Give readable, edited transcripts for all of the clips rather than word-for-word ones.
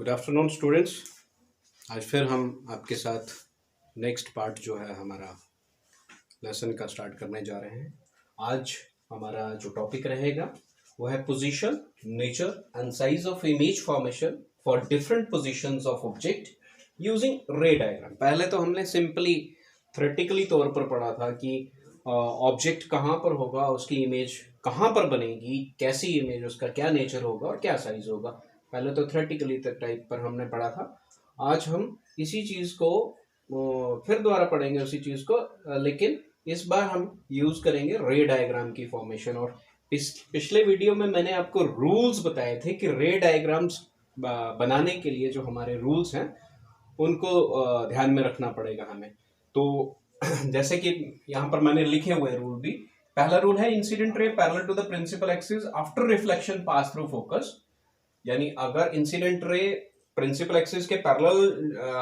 Good afternoon students. आज फिर हम आपके साथ नेक्स्ट पार्ट जो है हमारा लेसन का स्टार्ट करने जा रहे हैं। आज हमारा जो टॉपिक रहेगा वो है position, nature and size of image formation for different positions of object using रे डायग्राम। पहले तो हमने सिंपली थ्योरेटिकली तौर पर पढ़ा था कि ऑब्जेक्ट कहाँ पर होगा, उसकी इमेज कहाँ पर बनेगी, कैसी इमेज, उसका क्या नेचर होगा और क्या साइज होगा। पहले तो थ्योरेटिकली टाइप पर हमने पढ़ा था। आज हम इसी चीज़ को फिर दोबारा पढ़ेंगे उसी चीज़ को, लेकिन इस बार हम यूज़ करेंगे रे डायग्राम की फॉर्मेशन। और पिछले वीडियो में मैंने आपको रूल्स बताए थे कि रे डायग्राम्स बनाने के लिए जो हमारे रूल्स हैं उनको ध्यान में रखना पड़ेगा हमें। तो जैसे कि यहाँ पर मैंने लिखे हुए रूल भी। पहला रूल है incident ray parallel to the principal axis after reflection pass through focus. यानी अगर इंसिडेंट रे प्रिंसिपल एक्सिस के पैरेलल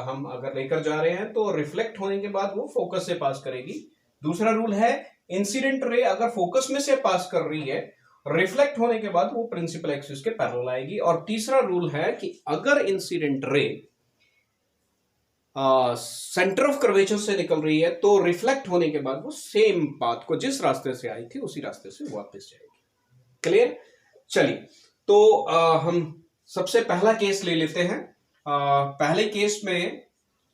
हम अगर लेकर जा रहे हैं तो रिफ्लेक्ट होने के बाद वो फोकस से पास करेगी। दूसरा रूल है इंसिडेंट रे अगर फोकस में से पास कर रही है, रिफ्लेक्ट होने के बाद वो प्रिंसिपल एक्सिस के पैरेलल आएगी। और तीसरा रूल है कि अगर incident ray centre of curvature से निकल रही है तो रिफ्लेक्ट होने के बाद वो सेम पाथ को जिस रास्ते से आई थी उसी रास्ते से वापस जाएगी। क्लियर? चलिए, तो हम सबसे पहला केस ले लेते हैं। पहले केस में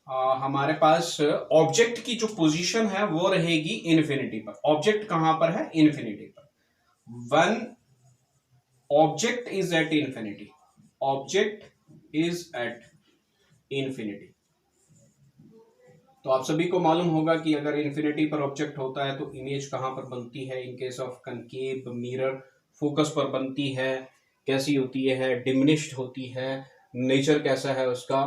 हमारे पास ऑब्जेक्ट की जो पोजीशन है वो रहेगी इन्फिनिटी पर। ऑब्जेक्ट कहां पर है? इन्फिनिटी पर। One object is at infinity, object is at infinity. तो आप सभी को मालूम होगा कि अगर इन्फिनिटी पर ऑब्जेक्ट होता है तो इमेज कहां पर बनती है? In case of concave mirror focus पर बनती है। कैसी होती है? डिमिनिश्ड होती है। नेचर कैसा है उसका?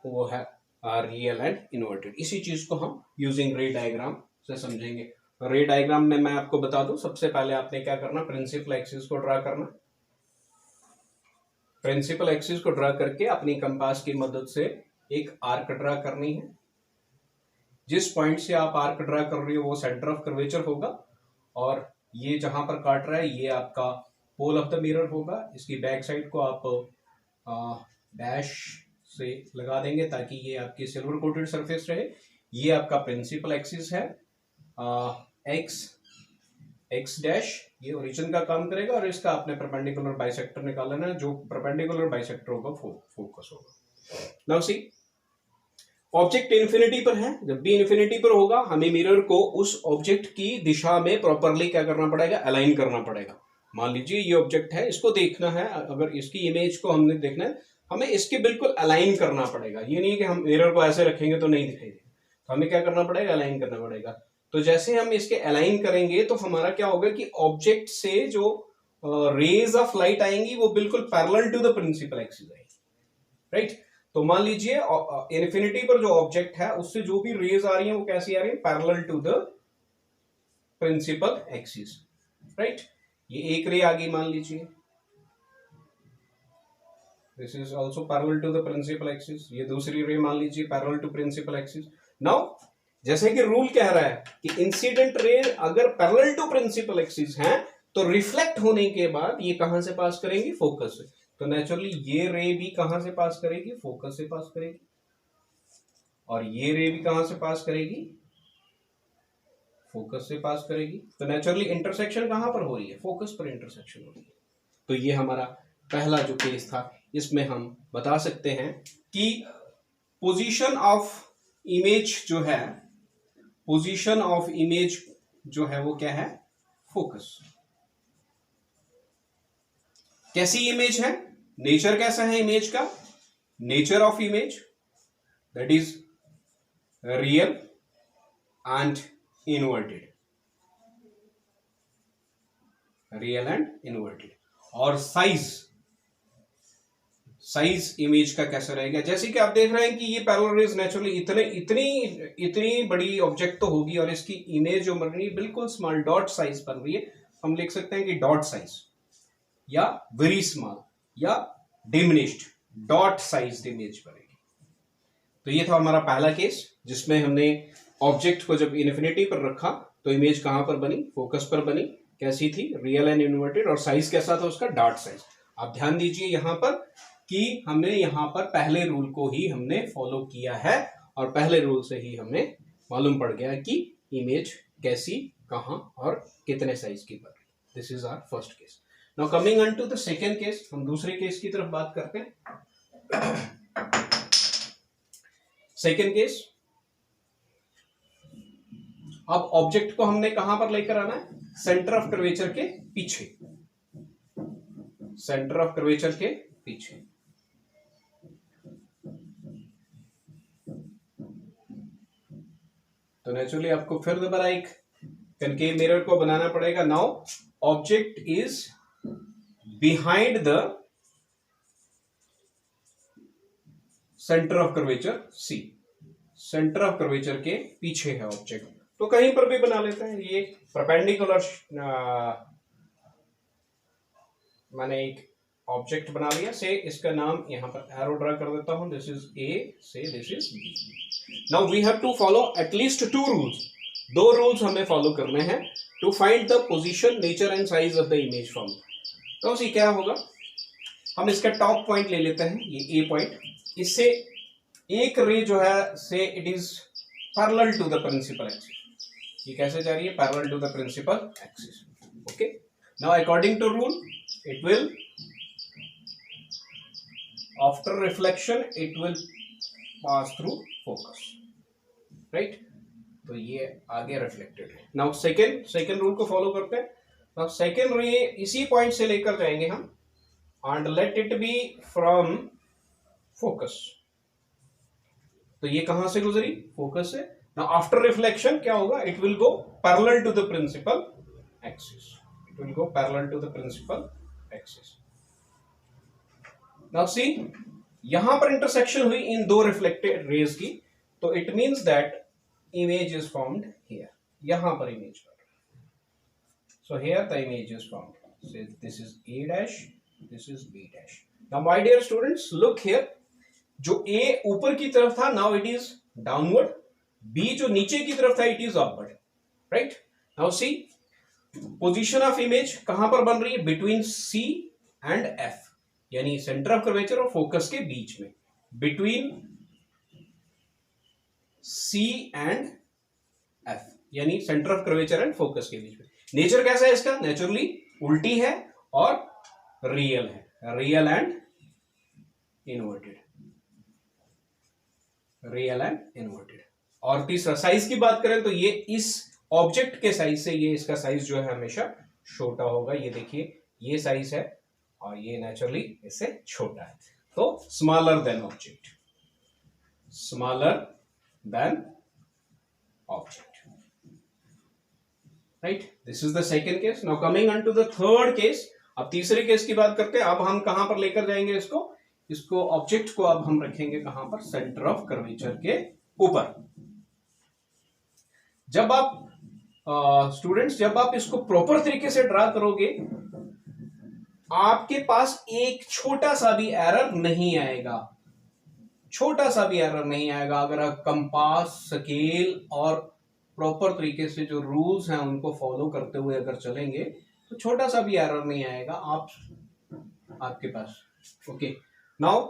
वो है रियल एंड इन्वर्टेड। इसी चीज को हम यूजिंग रे डायग्राम से समझेंगे। रे डायग्राम में मैं आपको बता दूं, सबसे पहले आपने क्या करना, प्रिंसिपल एक्सिस को ड्रा करना। प्रिंसिपल एक्सिस को ड्रा करके अपनी कंपास की मदद से एक आर्क ड्रा करनी है। जिस पॉइंट से आप आर्क ड्रा कर रही हो वो सेंटर ऑफ कर्वेचर होगा, और ये जहां पर काट रहा है ये आपका पोल ऑफ द मिरर होगा। इसकी बैक साइड को आप डैश से लगा देंगे ताकि ये आपकी सिल्वर कोटेड सरफेस रहे। ये आपका प्रिंसिपल एक्सिस है, एक्स डैश, ये ओरिजिन का काम करेगा। और इसका आपने परपेंडिकुलर बाइसेक्टर निकालना है, जो परपेंडिकुलर बाइसेक्टर होगा फोकस होगा। नाउ सी, ऑब्जेक्ट इन्फिनिटी पर है। जब भी इन्फिनिटी पर होगा हमें मिरर को उस ऑब्जेक्ट की दिशा में प्रॉपरली क्या करना पड़ेगा? अलाइन करना पड़ेगा। मान लीजिए ये ऑब्जेक्ट है, इसको देखना है, अगर इसकी इमेज को हमने देखना है हमें इसके बिल्कुल अलाइन करना पड़ेगा। ये नहीं कि हम मिरर को ऐसे रखेंगे तो नहीं दिखाई देगा, तो हमें क्या करना पड़ेगा? अलाइन करना पड़ेगा। तो जैसे हम इसके अलाइन करेंगे तो हमारा क्या होगा कि ऑब्जेक्ट से जो रेज ऑफ लाइट आएंगी वो बिल्कुल parallel to the principal axis आएगी, राइट। तो मान लीजिए इन्फिनिटी पर जो ऑब्जेक्ट है उससे जो भी रेज आ रही है वो कैसी आ रही है? Parallel to the principal axis, right. ये एक रे आ गई मान लीजिए, this is also parallel to the principal axis. ये दूसरी रे मान लीजिए parallel to principal axis. Now जैसे कि रूल कह रहा है कि इंसिडेंट रे अगर पैरेलल टू प्रिंसिपल एक्सिस है तो रिफ्लेक्ट होने के बाद ये कहां से पास करेंगी? फोकस से। तो नेचुरली ये रे भी कहां से पास करेगी? फोकस से पास करेगी। और ये रे भी कहां से पास करेगी? फोकस से पास करेगी। तो नेचुरली इंटरसेक्शन कहां पर हो रही है? फोकस पर इंटरसेक्शन हो रही है। तो ये हमारा पहला जो केस था, इसमें हम बता सकते हैं कि पोजीशन ऑफ इमेज जो है, पोजीशन ऑफ इमेज जो है वो क्या है? फोकस। कैसी इमेज है? नेचर कैसा है इमेज का? Nature of image that is real and inverted, real and inverted. और साइज इमेज का कैसा रहेगा? जैसे कि आप देख रहे हैं कि ये पैरेलल रेज नेचुरली इतनी बड़ी ऑब्जेक्ट तो होगी और इसकी इमेज जो बन रही है बिल्कुल स्मॉल डॉट साइज बन रही है। हम लिख सकते हैं कि डॉट साइज या वेरी स्मॉल या डिमिनिश्ड डॉट साइज इमेज बनेगी। तो ये था हमारा पहला केस जिसमें हमने ऑब्जेक्ट को जब इन्फिनिटी पर रखा तो इमेज कहां पर बनी? फोकस पर बनी। कैसी थी? Real and inverted. और साइज कैसा था उसका? Dot size. आप ध्यान दीजिए यहां पर कि हमने यहाँ पर पहले रूल को ही हमने फॉलो किया है और पहले रूल से ही हमें मालूम पड़ गया कि इमेज कैसी, कहाँ और कितने साइज की बन रही। This is our first case. Now coming on to the second case, हम दूसरे केस की तरफ बात करते हैं। सेकेंड केस, अब ऑब्जेक्ट को हमने कहां पर लेकर आना है? सेंटर ऑफ कर्वेचर के पीछे, सेंटर ऑफ कर्वेचर के पीछे। तो नेचुरली आपको फिर दोबारा एक कनकेव मिरर को बनाना पड़ेगा। Now object is behind the centre of curvature C, centre of curvature के पीछे है ऑब्जेक्ट। तो कहीं पर भी बना लेते हैं। ये परपेंडिकुलर मैंने एक ऑब्जेक्ट बना लिया, से इसका नाम यहां पर एरो ड्रा कर देता हूं, this is A, say this is B. Now we have to follow at least two rules, दो रूल्स हमें फॉलो करने हैं to find the position, nature and size of the image form. तो उसी क्या होगा, हम इसका टॉप पॉइंट ले लेते हैं, ये ए पॉइंट। इससे एक रे जो है say it is parallel to the principal axis. ये कैसे जा रही है? Parallel to the principal axis. Okay, now according to rule it will, after reflection it will pass through focus, right. तो ये आगे रिफ्लेक्टेड है। नाउ सेकेंड रूल को फॉलो करते हैं। नाउ सेकेंड रे इसी पॉइंट से लेकर जाएंगे हम, and let it be from focus. तो ये कहां से गुजरी? फोकस से। नाउ आफ्टर रिफ्लेक्शन क्या होगा? It will go parallel to the principal axis, it will go parallel to the principal axis. Now see, यहां पर इंटरसेक्शन हुई इन दो रिफ्लेक्टेड रेज की, तो it means that image is formed here, यहां पर इमेज बन रहा है। So here the image is formed, so this is A dash, this is B dash. Now my dear students, look here, जो A ऊपर की तरफ था now it is downward, B जो नीचे की तरफ था it is upward, right. Now see, position of image कहां पर बन रही है? बिटवीन सी एंड एफ, यानी सेंटर ऑफ कर्वेचर और फोकस के बीच में, बिटवीन सी एंड एफ, यानी centre of curvature and focus के बीच में। नेचर कैसा है इसका? नेचुरली उल्टी है और रियल है, real and inverted, real and inverted. और तीसरा, साइज की बात करें तो ये इस ऑब्जेक्ट के साइज से ये इसका साइज जो है हमेशा छोटा होगा। ये देखिए, ये साइज है और ये नेचुरली इससे छोटा है, तो smaller than object, smaller than object, right. This is the second case. Now coming on to the third case, अब तीसरे केस की बात करते हैं। अब हम कहां पर लेकर जाएंगे इसको ऑब्जेक्ट को अब हम रखेंगे कहां पर? सेंटर ऑफ कर्वेचर के ऊपर। जब आप स्टूडेंट्स जब आप इसको प्रॉपर तरीके से ड्रा करोगे, आपके पास एक छोटा सा भी एरर नहीं आएगा, छोटा सा भी एरर नहीं आएगा। अगर आप कंपास, स्केल और प्रॉपर तरीके से जो रूल्स हैं उनको फॉलो करते हुए अगर चलेंगे तो छोटा सा भी एरर नहीं आएगा आपके पास। Okay, now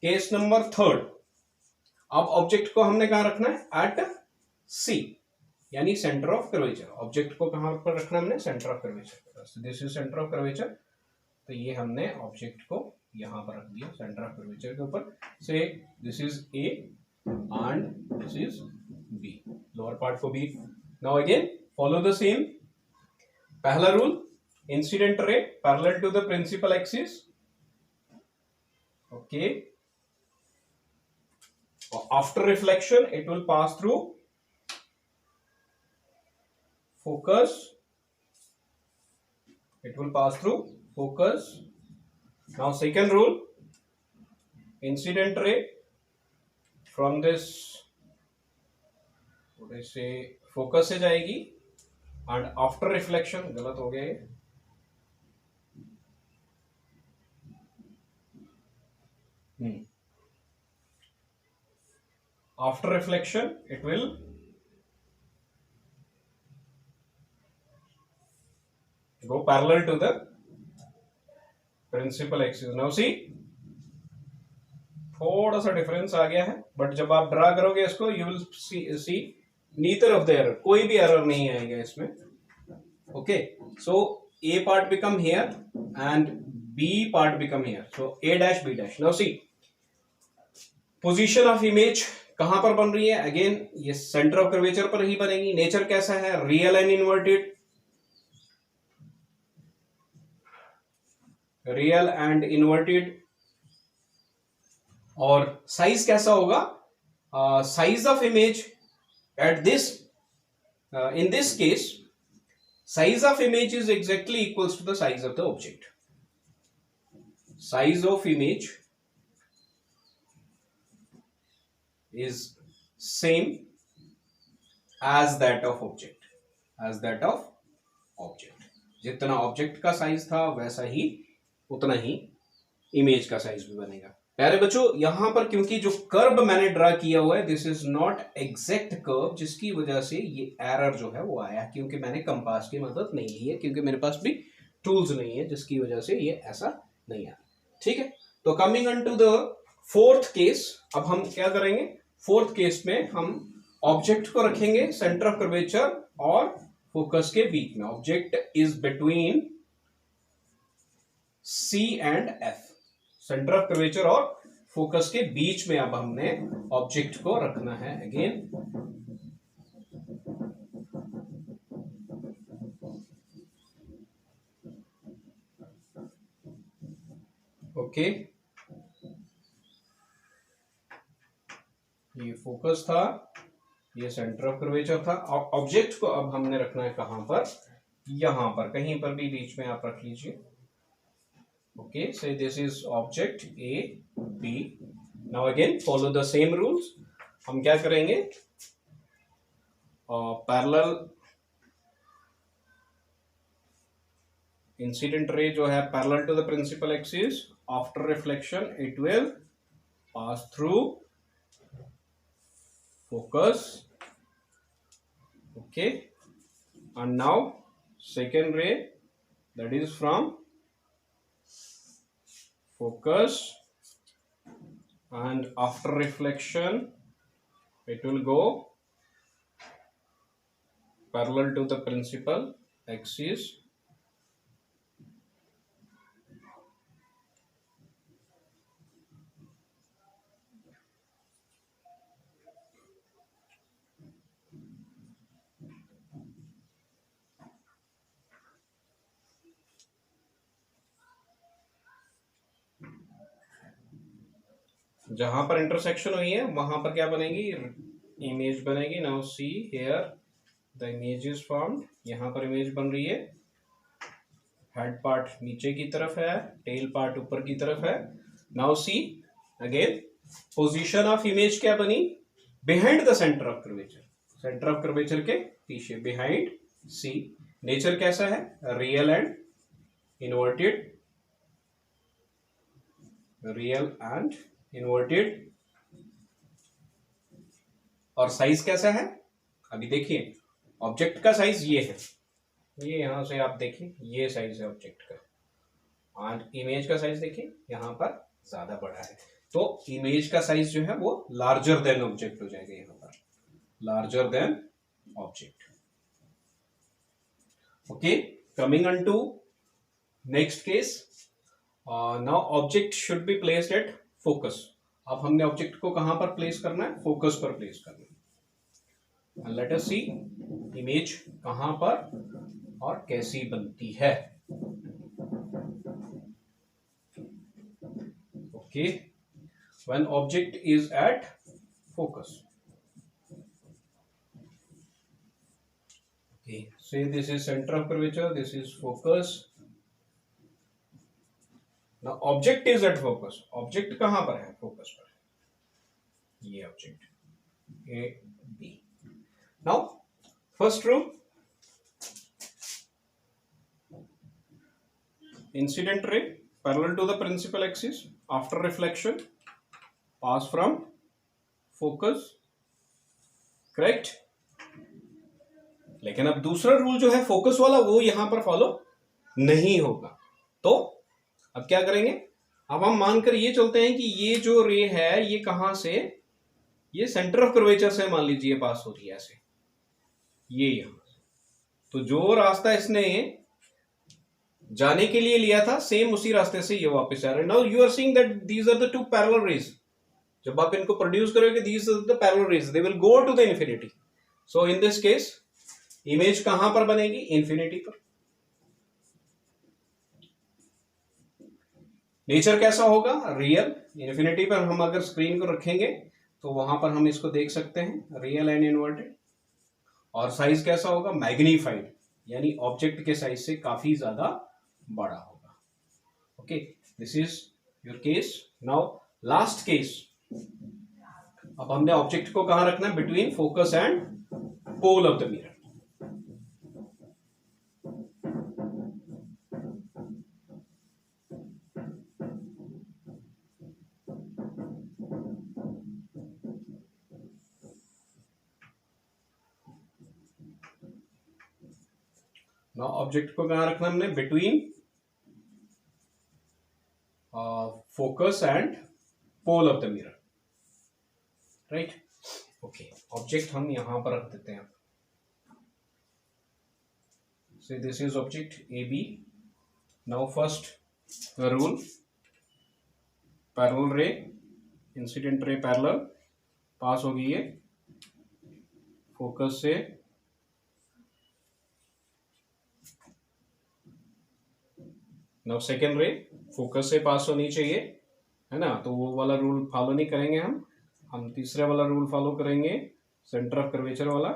case number third, अब ऑब्जेक्ट को हमने कहां रखना है? एट सी, यानी सेंटर ऑफ कर्वेचर। ऑब्जेक्ट को कहां पर रखना है हमने? Centre of curvature. This is centre of curvature, तो ये हमने ऑब्जेक्ट को यहां पर रख दिया सेंटर ऑफ कर्वेचर के ऊपर। Say this is A and this is B, lower part को B. Now again follow the same, पहला rule, incident ray parallel to the principal axis. Okay, after reflection it will pass through focus, it will pass through focus. Now second rule, incident ray from this what I say focus से जाएगी and after reflection, गलत हो गया ये, after reflection it will go parallel to the principal axis. Now see, थोड़ा सा difference आ गया है, बट जब आप ड्रा करोगे इसको you will see neither of the error, कोई भी एरर नहीं आएगा इसमें. Okay, so A part become here and B part become here, so A dash B dash. Now see position of image कहां पर बन रही है, अगेन ये सेंटर ऑफ कर्वेचर पर ही बनेगी. नेचर कैसा है, real and inverted, real and inverted. और साइज कैसा होगा, size of image at this in this case size of image is exactly equals to the size of the object. Size of image is same as that of object, as that of object. जितना object का size था वैसा ही उतना ही image का size भी बनेगा. प्यारे बच्चों, यहां पर क्योंकि जो कर्व मैंने ड्रा किया हुआ है this is not exact curve, जिसकी वजह से ये एरर जो है वो आया, क्योंकि मैंने कंपास की मदद नहीं ली है, क्योंकि मेरे पास भी टूल्स नहीं है, जिसकी वजह से ये ऐसा नहीं आया. ठीक है, तो coming on to the fourth case, अब हम क्या करेंगे, फोर्थ केस में हम ऑब्जेक्ट को रखेंगे सेंटर ऑफ कर्वेचर और फोकस के बीच में. Object is between C and F, centre of curvature और फोकस के बीच में अब हमने ऑब्जेक्ट को रखना है. अगेन ओके, ये फोकस था, ये सेंटर ऑफ कर्वेचर था. ऑब्जेक्ट को अब हमने रखना है कहां पर, यहां पर, कहीं पर भी बीच में आप रख लीजिए. Okay, so this is object A, B. Now again follow the same rules. हम क्या करेंगे, पैरेलल इंसिडेंट रे जो है parallel to the principal axis, after reflection it will pass through focus. Okay, and now second ray that is from focus, and after reflection it will go parallel to the principal axis. जहां पर intersection हुई है वहां पर क्या बनेगी, image बनेगी. Now see here the image is formed, यहां पर इमेज बन रही है. हेड पार्ट नीचे की तरफ है, टेल पार्ट ऊपर की तरफ है. Now see again position of image क्या बनी, behind the centre of curvature, centre of curvature के पीछे, बिहाइंड सी. नेचर कैसा है, real and inverted, real and inverted. और साइज कैसा है, अभी देखिए ऑब्जेक्ट का साइज ये है, ये यहां से आप देखिए ये साइज है ऑब्जेक्ट का, और इमेज का साइज देखिए यहां पर ज्यादा बड़ा है. तो इमेज का साइज जो है वो लार्जर देन ऑब्जेक्ट हो जाएगा, यहां पर larger than object. Okay, coming on to next case. Now object should be placed at focus. अब हमने ऑब्जेक्ट को कहां पर प्लेस करना है, फोकस पर प्लेस करना है. लेट अस सी इमेज कहां पर और कैसी बनती है. Okay, when object is at focus. Okay, say this is centre of curvature, this is focus. Now object is at focus. Object कहां पर है, फोकस पर, ये object A, B. Now first rule, incident ray parallel to the principal axis, after reflection pass from focus, correct. लेकिन अब दूसरा rule जो है फोकस वाला वो यहां पर फॉलो नहीं होगा. तो अब क्या करेंगे, अब हम मानकर ये चलते हैं कि ये जो रे है ये कहां से, ये सेंटर ऑफ कर्वेचर से मान लीजिए पास हो रही है ऐसे, ये यहां। तो जो रास्ता इसने जाने के लिए लिया था सेम उसी रास्ते से ये वापस आ रहा है। Now you are seeing that these are the two parallel rays. जब आप इनको प्रोड्यूस करोगे these are the parallel rays, they will go to the infinity. So in this case image कहां पर बनेगी, इंफिनिटी पर। नेचर कैसा होगा, रियल। इंफिनिटी पर हम अगर स्क्रीन को रखेंगे तो वहां पर हम इसको देख सकते हैं, रियल एंड इन्वर्टेड। और साइज कैसा होगा, मैग्नीफाइड, यानी ऑब्जेक्ट के साइज से काफी ज्यादा बड़ा होगा। Okay, this is your case. Now last case, अब हमने ऑब्जेक्ट को कहां रखना है, between focus and pole of the mirror. Now object को कहां रखना हमने, between focus and pole of the mirror, right. Okay, object हम यहां पर रख देते हैं। So this is object AB. Now first rule, parallel ray, incident ray parallel पास होगी ये फोकस से नाउ सेकेंड रे फोकस से पास होनी चाहिए, है ना। तो वो वाला रूल फॉलो नहीं करेंगे हम तीसरे वाला रूल फॉलो करेंगे, सेंटर ऑफ कर्वेचर वाला।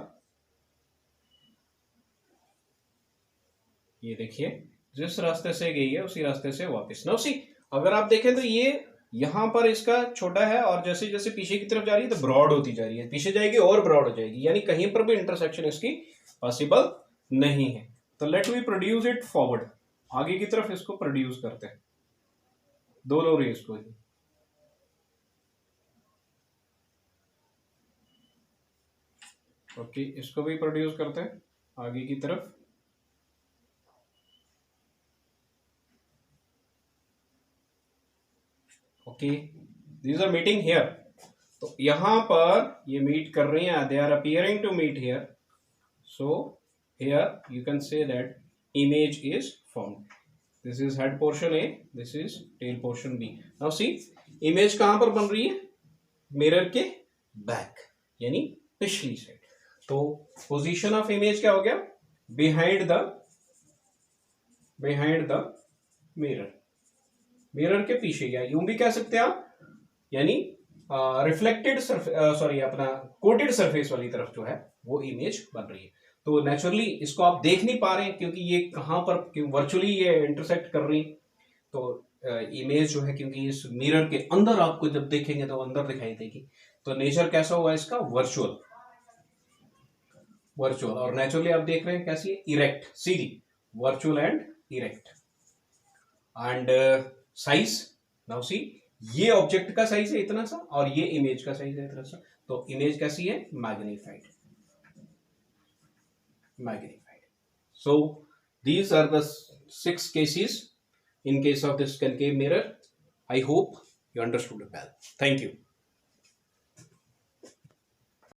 ये देखिए जिस रास्ते से गई है उसी रास्ते से वापस। नाउ सी, अगर आप देखें तो ये यहां पर इसका छोटा है और जैसे जैसे पीछे की तरफ जा रही है तो ब्रॉड होती जा रही है, पीछे जाएगी और ब्रॉड हो जाएगी, यानी कहीं पर भी इंटरसेक्शन इसकी पॉसिबल नहीं है। तो let we produce it forward, आगे की तरफ इसको प्रोड्यूस करते हैं, दोनों रेस को ही। ओके, इसको भी प्रोड्यूस करते हैं आगे की तरफ। Okay, these are meeting here, तो यहां पर ये मीट कर रही हैं, they are appearing to meet here. So here you can say that image is formed. This is head portion A, this is tail portion B. Now see, image कहां पर बन रही है, मिरर के बैक, यानी पिछली साइड। तो position of image क्या हो गया, बिहाइंड द मिरर, मिरर के पीछे, या यूं भी कह सकते हैं आप, यानी रिफ्लेक्टेड सॉरी अपना कोटेड सरफेस वाली तरफ जो है वो इमेज बन रही है। तो नेचुरली इसको आप देख नहीं पा रहे हैं क्योंकि ये कहां पर, वर्चुअली ये इंटरसेक्ट कर रही। तो इमेज जो है, क्योंकि इस मिरर के अंदर आपको जब देखेंगे तो अंदर दिखाई देगी। तो नेचर कैसा हुआ इसका, वर्चुअल, और नेचुरली आप देख रहे हैं कैसी है, erect, Sidhi, virtual and erect. And size, now see, ये ऑब्जेक्ट का साइज है इतना सा और ये इमेज का साइज है इतना सा। तो इमेज कैसी है, magnified. So these are the 6 cases in case of this concave mirror. I hope you understood it well. Thank you.